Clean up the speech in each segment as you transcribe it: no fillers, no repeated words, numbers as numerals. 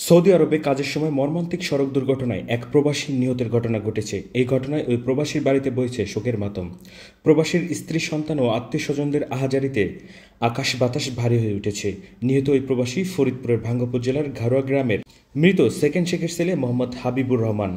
Saudi আরবে কাজের সময় মর্মান্তিক সড়ক দুর্ঘটনায় এক প্রবাসী নিহতের ঘটনা ঘটেছে। এই ঘটনায় ওই প্রবাসীর বাড়িতে বইছে শোকের মাতম। প্রবাসীর স্ত্রী, সন্তান ও আত্মীয় স্বজনদের আহাজারিতে আকাশ বাতাস ভারী হয়ে উঠেছে। নিহত ওই প্রবাসী ফরিদপুরের ভাঙ্গাপুর জেলার ঘারোয়া গ্রামের মৃত সেকেন্ড শেখের ছেলে মোহাম্মদ হাবিবুর রহমান।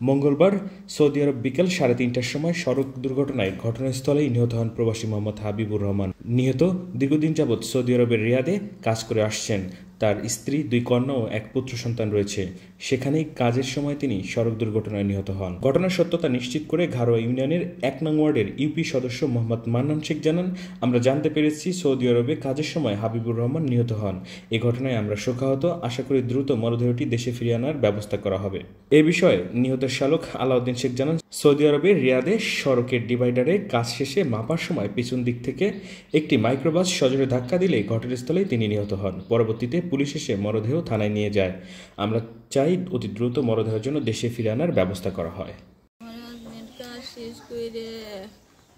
মঙ্গলবার সৌদি আরব বিকেল 3:30টার সময় সড়ক দুর্ঘটনায় ঘটনাস্থলেই নিহত হন প্রবাসী মোহাম্মদ হাবিবুর রহমান। নিহত দীর্ঘদিন যাবৎ সৌদি আরবের রিয়াদে কাজ করে আসছেন। তার স্ত্রী, 2 কন্যা ও 1 পুত্র সন্তান রয়েছে। সেখানেই কাজের সময় তিনি সড়ক দুর্ঘটনায় নিহত হন। ঘটনার সত্যতা নিশ্চিত করে ঘারোয়া ইউনিয়নের 1 নং ওয়ার্ডের ইউপি সদস্য মোহাম্মদ মান্নান শেখ জানান, আমরা জানতে পেরেছি সৌদি আরবে কাজের সময় হাবিবুর রহমান নিহত হন। এই ঘটনায় আমরা শোকাহত। আশা করি দ্রুত মরদেহটি দেশে ফিরিয়ে আনার ব্যবস্থা করা হবে। এ বিষয়ে নিহতের শালক আলাউদ্দিন শেখ জানান, সৌদি আরবের রিয়াদে সড়কের ডিভাইডারে কাজ শেষে মাপার সময় পিছন দিক থেকে একটি মাইক্রোবাস সজোরে ধাক্কা দিলে ঘটনাস্থলেই তিনি নিহত হন। পরবর্তীতে পুলিশ এসে মরদেহ থানায় নিয়ে যায়। আমরা চাই অতি দ্রুত মরদেহের জন্য দেশে ফিরে আনার ব্যবস্থা করা হয়। আমার হাজবেন্ড কাজ শেষ করে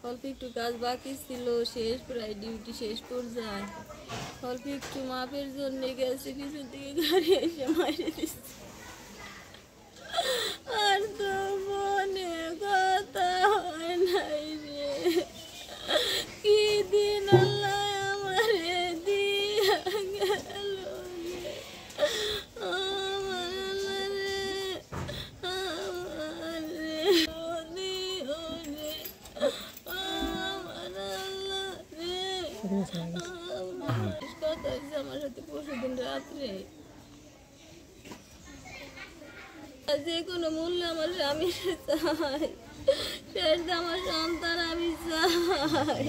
অল্প একটু কাজ বাকি ছিল, শেষ প্রায় ডিউটি শেষ পর্যায়ে অল্প একটু মাপের জন্য গেছে, পিছন থেকে গাড়ি এসে মারিয়ে দিচ্ছে। আর তো মনে কথা হয় নাই রে, কি দিন আল্লাহ আমারে দিয়া গেল রে, আমার আল্লাহ রে, আমার রে, ওরে ওরে, আমার আল্লাহ রে। কথা হয়েছে আমার সাথে পরশুদিন রাত্রে, যে কোনো মূল্যে আমার স্বামী চাই, শেষ আমার সন্তান আমি চাই,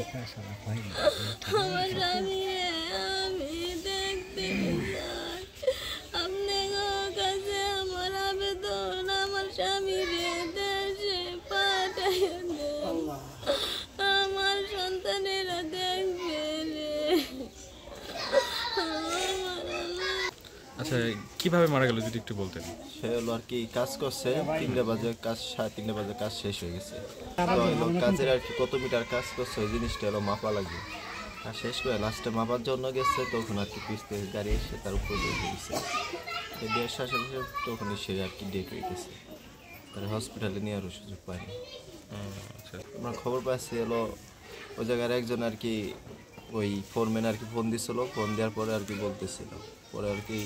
আমার স্বামী আমি দেখতে চাই। আপনার কাছে আমার আবেদন, আমার স্বামী দেশে পাঠাইয়া দেন, আমার সন্তানেরা দেখবে রে। আচ্ছা, কিভাবে মারা গেল যদি একটু বলতেন? সে হলো আর কি কাজ করছে, 3টা বাজে কাজ, 3:30 বাজে কাজ শেষ হয়ে গেছে। তো হলো কাজের আর কি কত মিটার কাজ করছে ওই জিনিসটা হলো মাপা লাগবে। আর শেষ করে লাস্টে মাপার জন্য গেছে, তখন আর কি পিছ থেকে গাড়ি এসে তার উপর দিয়ে গেছে। দেড় সাথে তখনই সে আর কি ডেট হয়ে গেছে, তার হসপিটালে নিয়ে আরও সুযোগ পায়নি। আমরা খবর পাচ্ছি হলো ওই জায়গার একজন আর কি ওই ফোরম্যান আর কি ফোন দিছিল, ফোন দেওয়ার পরে আর কি বলতেছিল, পরে আর কি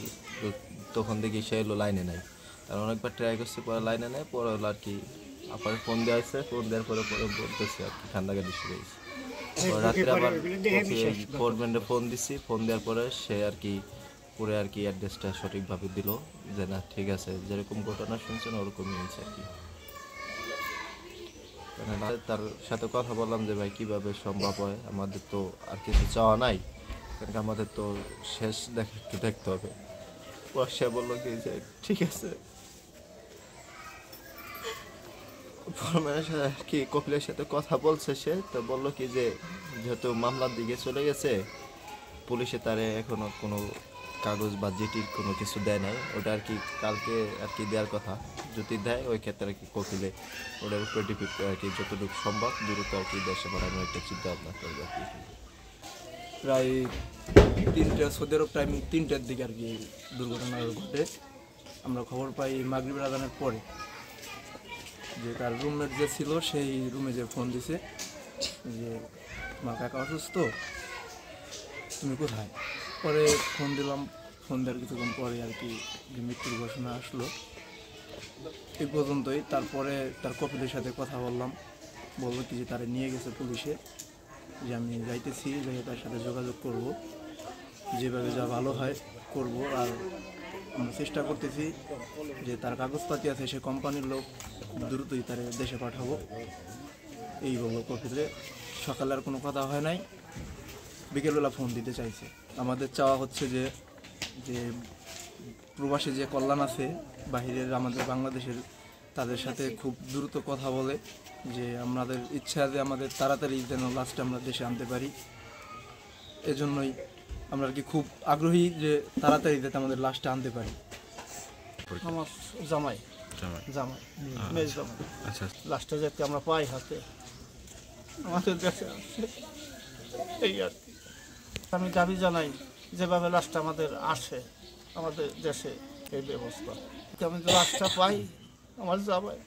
তখন দেখি সে হলো লাইনে নাই। তার অনেকবার ট্রাই করছে, পরে লাইনে নেয়, পরে হলো আর কি আবার ফোন দেওয়া হয়েছে, ফোন দেওয়ার পরে পরে বলতেছে আর কি ঠান্ডা গাড়ি শুরু হয়েছে। রাত্রে আবার ফোরম্যানে ফোন দিছি, ফোন দেওয়ার পরে সে আর কি পুরো আর কি অ্যাড্রেসটা সঠিকভাবে দিল যে না ঠিক আছে, যেরকম ঘটনা শুনছেন ওরকমই হয়েছে আর কি। তার সাথে কথা বললাম যে ভাই কিভাবে সম্ভব হয়, আমাদের তো আর কিছু চাওয়া নাই, কারণ আমাদের তো শেষ দেখতে হবে। সে বললো কি যে ঠিক আছে, ফরম্যানের সাথে আর কি কপিলের সাথে কথা বলছে সে, তো বললো কি যে যেহেতু মামলার দিকে চলে গেছে, পুলিশে তারে এখনো কোনো কাগজ বা জিটির কোনো কিছু দেয় নাই, ওটা আর কি কালকে আর কি দেওয়ার কথা। যদি দেয় ওই ক্ষেত্রে আর কি কপিলে ওটার উপরে ডিপেন্ড আর কি যতটুকু সম্ভব দ্রুত আর কি দেশে পাঠানোর একটা চিন্তা ভাবনা করবে আর কি। প্রায় 3টা সৌদি আরব টাইম 3টার দিকে আর কি দুর্ঘটনা ঘটে। আমরা খবর পাই মাগরিবের আজানের পরে, যে তার রুমমেট যে ছিল সেই রুমে যে ফোন দিছে যে মা কাকা অসুস্থ, তুমি কোথায়? পরে ফোন দিলাম, ফোন দেওয়ার কিছুক্ষণ পরে আর কি মৃত্যুর ঘোষণা আসলো। এই পর্যন্তই। তারপরে তার কপিলের সাথে কথা বললাম, বললো কি যে তারা নিয়ে গেছে পুলিশে, যে আমি যাইতেছি, যাই তার সাথে যোগাযোগ করব, যেভাবে যা ভালো হয় করব। আর আমরা চেষ্টা করতেছি যে তার কাগজপাতি আছে, সে কোম্পানির লোক, খুব দ্রুতই তার দেশে পাঠাবো, এই বললো কপিলে। সকালে আর কোনো কথা হয় নাই, বিকেলবেলা ফোন দিতে চাইছে। আমাদের চাওয়া হচ্ছে যে যে প্রবাসী যে কল্যাণ আছে বাহিরের, আমাদের বাংলাদেশের, তাদের সাথে খুব দ্রুত কথা বলে, যে আমাদের ইচ্ছা যে আমাদের তাড়াতাড়ি যেন লাস্টে আমরা দেশে আনতে পারি। এজন্যই আমরা আর কি খুব আগ্রহী যে তাড়াতাড়ি যাতে আমাদের লাস্টে আনতে পারি। আমার জামাই জামাই মেজ জামাই, লাস্টে যাতে আমরা পাই হাতে, আমাদের দেশে আসছে, এই আর কি। আমি দাবি জানাই যেভাবে লাস্টে আমাদের আসে আমাদের দেশে, এই ব্যবস্থা আমি যে লাশটা পাই আমার জামাই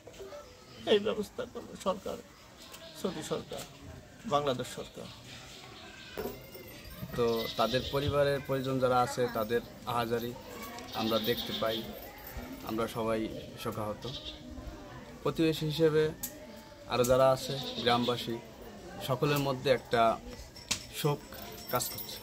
এই ব্যবস্থা করবে সরকার, সৌদি সরকার, বাংলাদেশ সরকার। তো তাদের পরিবারের পরিজন যারা আছে তাদের আহাজারি আমরা দেখতে পাই, আমরা সবাই শোকাহত। প্রতিবেশী হিসেবে আরও যারা আছে গ্রামবাসী সকলের মধ্যে একটা শোক কাজ করছে।